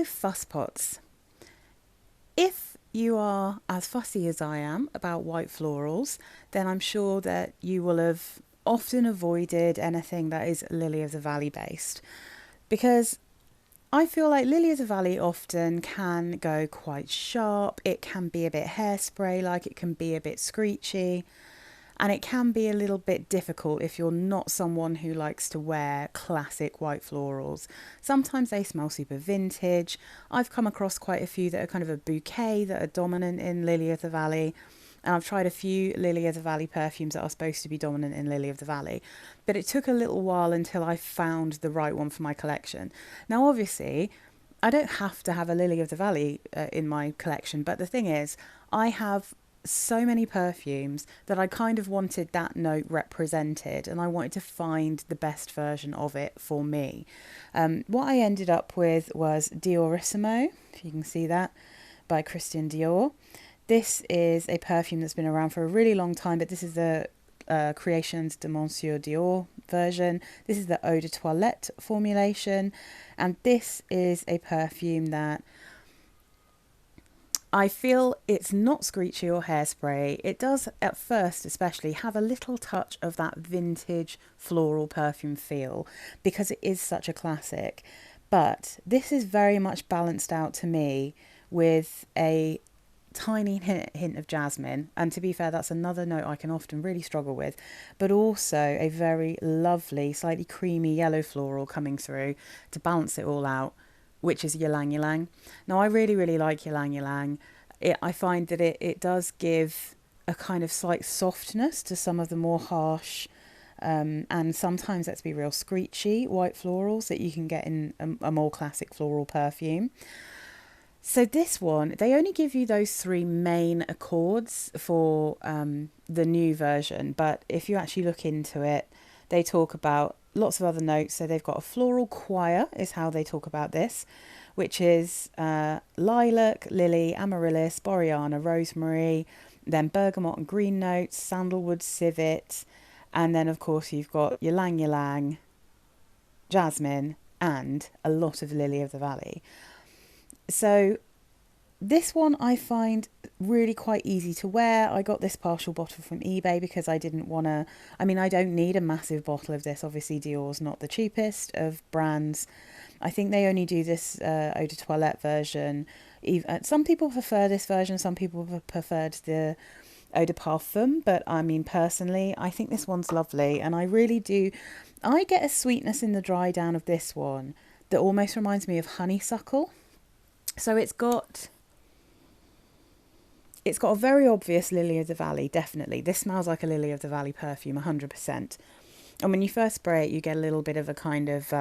So fuss pots. If you are as fussy as I am about white florals, then I'm sure that you will have often avoided anything that is Lily of the Valley based, because I feel like Lily of the Valley often can go quite sharp. It can be a bit hairspray like, it can be a bit screechy. And it can be a little bit difficult if you're not someone who likes to wear classic white florals. Sometimes they smell super vintage. I've come across quite a few that are kind of a bouquet that are dominant in Lily of the Valley. And I've tried a few Lily of the Valley perfumes that are supposed to be dominant in Lily of the Valley. But it took a little while until I found the right one for my collection. Now, obviously, I don't have to have a Lily of the Valley in my collection. But the thing is, I have so many perfumes that I kind of wanted that note represented, and I wanted to find the best version of it for me. What I ended up with was Diorissimo, if you can see that, by Christian Dior. This is a perfume that's been around for a really long time, but this is the Creations de Monsieur Dior version. This is the Eau de Toilette formulation, and this is a perfume that I feel it's not screechy or hairspray. It does, at first especially, have a little touch of that vintage floral perfume feel because it is such a classic. But this is very much balanced out to me with a tiny hint of jasmine. And to be fair, that's another note I can often really struggle with. But also a very lovely, slightly creamy yellow floral coming through to balance it all out, which is ylang ylang. Now, I really, really like ylang ylang. I find that it does give a kind of slight softness to some of the more harsh and sometimes, let's be real, screechy white florals that you can get in a more classic floral perfume. So this one, they only give you those three main accords for the new version. But if you actually look into it, they talk about lots of other notes. So they've got a floral choir is how they talk about this, which is lilac, lily, amaryllis, boreana, rosemary, then bergamot and green notes, sandalwood, civet, and then of course you've got ylang ylang, jasmine, and a lot of Lily of the Valley. So this one I find really quite easy to wear. I got this partial bottle from eBay because I didn't want to... I mean, I don't need a massive bottle of this. Obviously, Dior's not the cheapest of brands. I think they only do this Eau de Toilette version. Some people prefer this version. Some people preferred the Eau de Parfum. But I mean, personally, I think this one's lovely. And I really do... I get a sweetness in the dry down of this one that almost reminds me of honeysuckle. So it's got a very obvious Lily of the Valley, definitely. This smells like a Lily of the Valley perfume, 100%. And when you first spray it, you get a little bit of a kind of,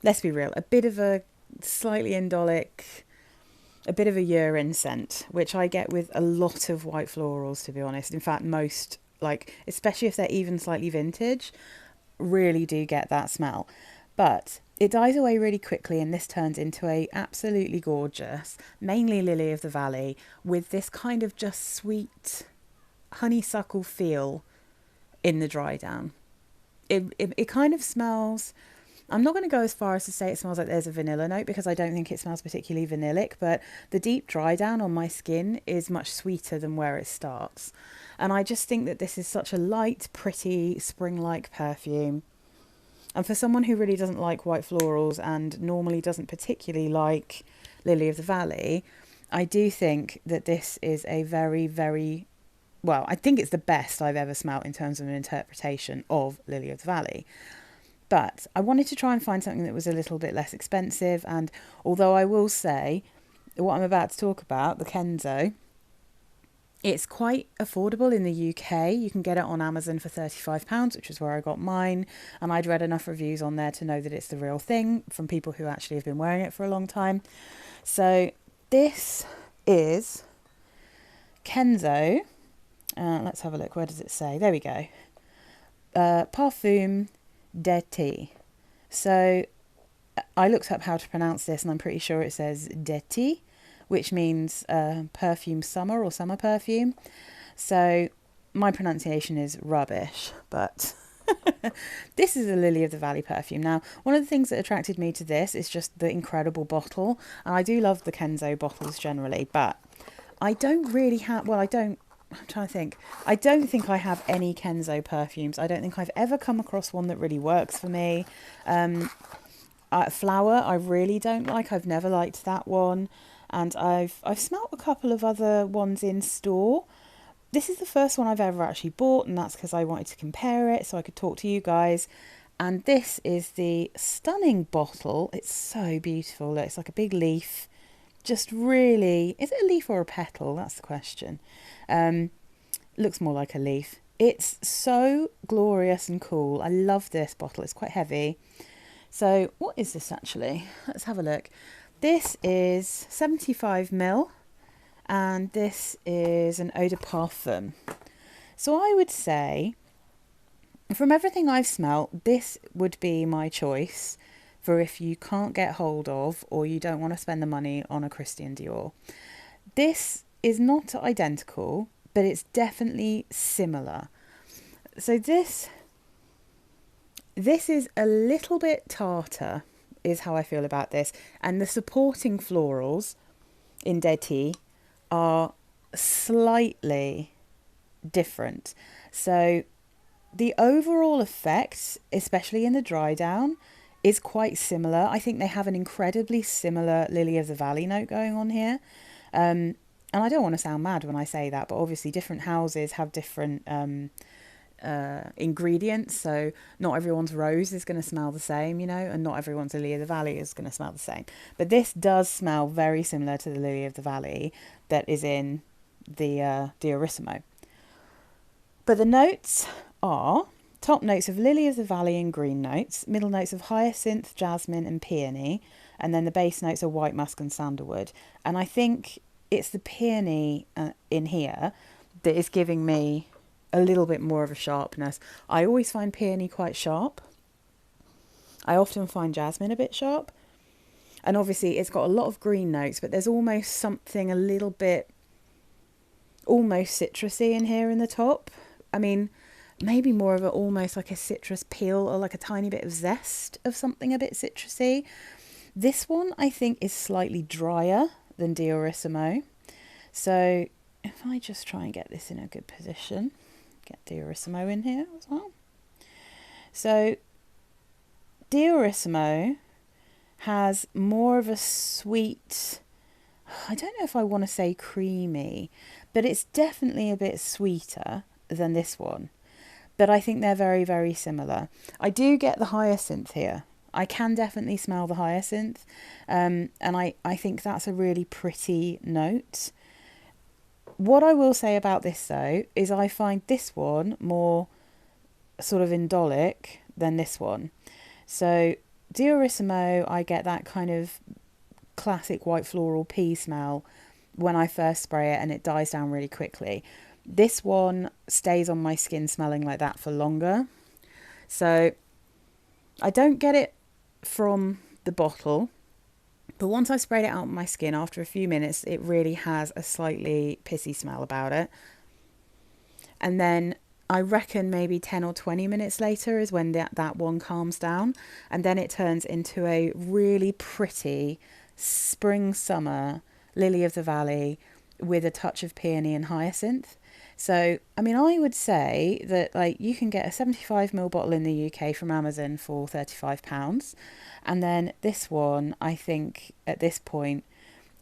let's be real, a bit of a slightly indolic, a bit of a urine scent, which I get with a lot of white florals, to be honest. In fact, most, like, especially if they're even slightly vintage, really do get that smell. But it dies away really quickly, and this turns into a absolutely gorgeous, mainly Lily of the Valley, with this kind of just sweet honeysuckle feel in the dry down. It kind of smells... I'm not going to go as far as to say it smells like there's a vanilla note, because I don't think it smells particularly vanillic, but the deep dry down on my skin is much sweeter than where it starts. And I just think that this is such a light, pretty, spring-like perfume. And for someone who really doesn't like white florals and normally doesn't particularly like Lily of the Valley, I do think that this is a very, very... Well, I think it's the best I've ever smelt in terms of an interpretation of Lily of the Valley. But I wanted to try and find something that was a little bit less expensive. And although I will say, what I'm about to talk about, the Kenzo, it's quite affordable in the UK. You can get it on Amazon for £35, which is where I got mine. And I'd read enough reviews on there to know that it's the real thing from people who actually have been wearing it for a long time. So this is Kenzo. Let's have a look. Where does it say? There we go. Parfum D'Ete. So I looked up how to pronounce this, and I'm pretty sure it says D'Ete, which means perfume summer or summer perfume. So my pronunciation is rubbish, but This is a Lily of the Valley perfume. Now, one of the things that attracted me to this is just the incredible bottle. And I do love the Kenzo bottles generally, but I don't really have, well, I don't, I'm trying to think. I don't think I have any Kenzo perfumes. I don't think I've ever come across one that really works for me. Flower, I really don't like. I've never liked that one. And I've smelt a couple of other ones in store. This is the first one I've ever actually bought, and that's because I wanted to compare it so I could talk to you guys. And this is the stunning bottle. It's so beautiful. Look, it's like a big leaf. Just really, is it a leaf or a petal? That's the question. Looks more like a leaf. It's so glorious and cool. I love this bottle. It's quite heavy. So what is this actually? Let's have a look. This is 75 ml. And this is an eau de parfum. So I would say, from everything I've smelt, this would be my choice for if you can't get hold of or you don't want to spend the money on a Christian Dior. This is not identical, but it's definitely similar. So this is a little bit tartar, is how I feel about this. And the supporting florals in D'Ete are slightly different. So the overall effect, especially in the dry down, is quite similar. I think they have an incredibly similar Lily of the Valley note going on here. And I don't want to sound mad when I say that, but obviously different houses have different ingredients. So not everyone's rose is going to smell the same, you know, and not everyone's Lily of the Valley is going to smell the same. But this does smell very similar to the Lily of the Valley that is in the Diorissimo. But the notes are top notes of Lily of the Valley and green notes, middle notes of hyacinth, jasmine and peony, and then the base notes are white musk and sandalwood. And I think it's the peony in here that is giving me a little bit more of a sharpness. I always find peony quite sharp. I often find jasmine a bit sharp. And obviously it's got a lot of green notes, but there's almost something a little bit almost citrusy in here in the top. I mean, maybe more of a almost like a citrus peel or like a tiny bit of zest of something a bit citrusy. This one I think is slightly drier than Diorissimo. So if I just try and get this in a good position, get Diorissimo in here as well. So Diorissimo has more of a sweet, I don't know if I want to say creamy, but it's definitely a bit sweeter than this one. But I think they're very, very similar. I do get the hyacinth here. I can definitely smell the hyacinth. And I think that's a really pretty note. What I will say about this though, is I find this one more sort of indolic than this one. So Diorissimo, I get that kind of classic white floral pea smell when I first spray it and it dies down really quickly. This one stays on my skin smelling like that for longer. So I don't get it from the bottle, but once I've sprayed it out on my skin after a few minutes, it really has a slightly pissy smell about it. And then I reckon maybe 10 or 20 minutes later is when that one calms down. And then it turns into a really pretty spring summer Lily of the Valley with a touch of peony and hyacinth. So, I mean, I would say that like you can get a 75ml bottle in the UK from Amazon for £35. And then this one, I think at this point,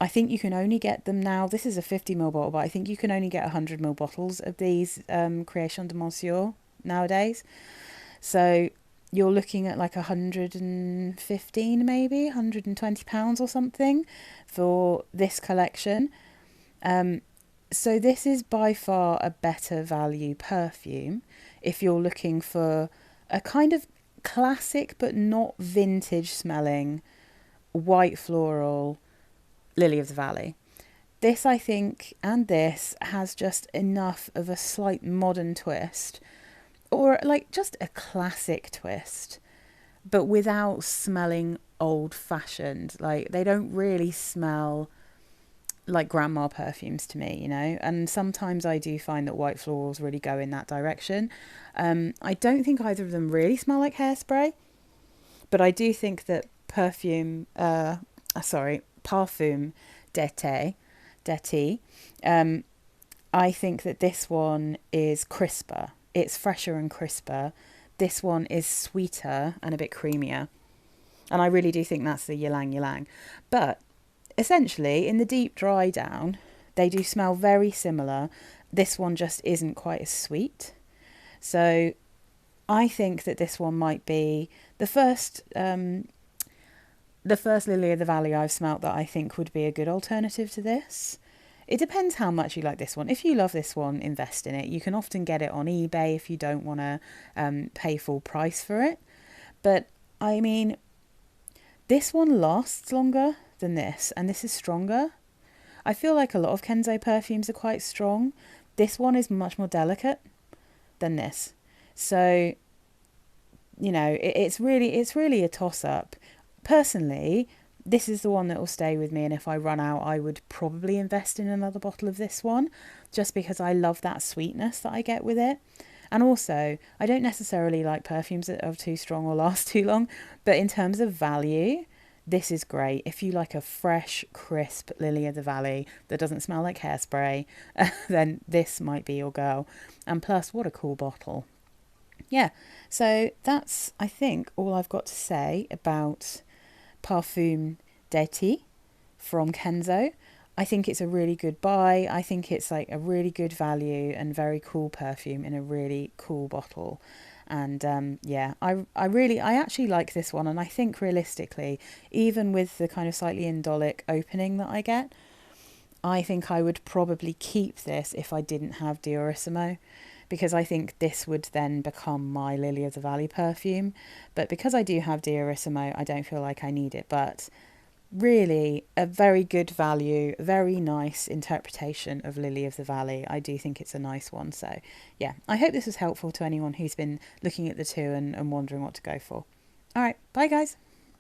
I think you can only get them now. This is a 50ml bottle, but I think you can only get 100ml bottles of these Création de Monsieur nowadays. So you're looking at like 115, maybe £120 or something for this collection. So this is by far a better value perfume if you're looking for a kind of classic but not vintage smelling white floral Lily of the Valley. This, I think, and this has just enough of a slight modern twist, or like just a classic twist, but without smelling old-fashioned. Like, they don't really smell like grandma perfumes to me, you know, and sometimes I do find that white florals really go in that direction. I don't think either of them really smell like hairspray, but I do think that Parfum D'Ete, I think that this one is crisper. It's fresher and crisper. This one is sweeter and a bit creamier. And I really do think that's the ylang ylang. But essentially, in the deep dry down, they do smell very similar. This one just isn't quite as sweet. So I think that this one might be the first Lily of the Valley I've smelt that I think would be a good alternative to this. It depends how much you like this one. If you love this one, invest in it. You can often get it on eBay if you don't want to pay full price for it. But I mean, this one lasts longer than this, and this is stronger. I feel like a lot of Kenzo perfumes are quite strong. This one is much more delicate than this. So, you know, it's really a toss-up. Personally, this is the one that will stay with me, and if I run out, I would probably invest in another bottle of this one, just because I love that sweetness that I get with it. And also, I don't necessarily like perfumes that are too strong or last too long, but in terms of value, this is great. If you like a fresh, crisp Lily of the Valley that doesn't smell like hairspray, then this might be your girl. And plus, what a cool bottle. Yeah, so that's, I think, all I've got to say about Parfum D'Ete from Kenzo. I think it's a really good buy. I think it's like a really good value and very cool perfume in a really cool bottle. And yeah, I actually like this one. And I think realistically, even with the kind of slightly indolic opening that I get, I think I would probably keep this if I didn't have Diorissimo, because I think this would then become my Lily of the Valley perfume. But because I do have Diorissimo, I don't feel like I need it. But really, a very good value, very nice interpretation of Lily of the Valley. I do think it's a nice one. So yeah, I hope this was helpful to anyone who's been looking at the two and wondering what to go for. All right, bye guys.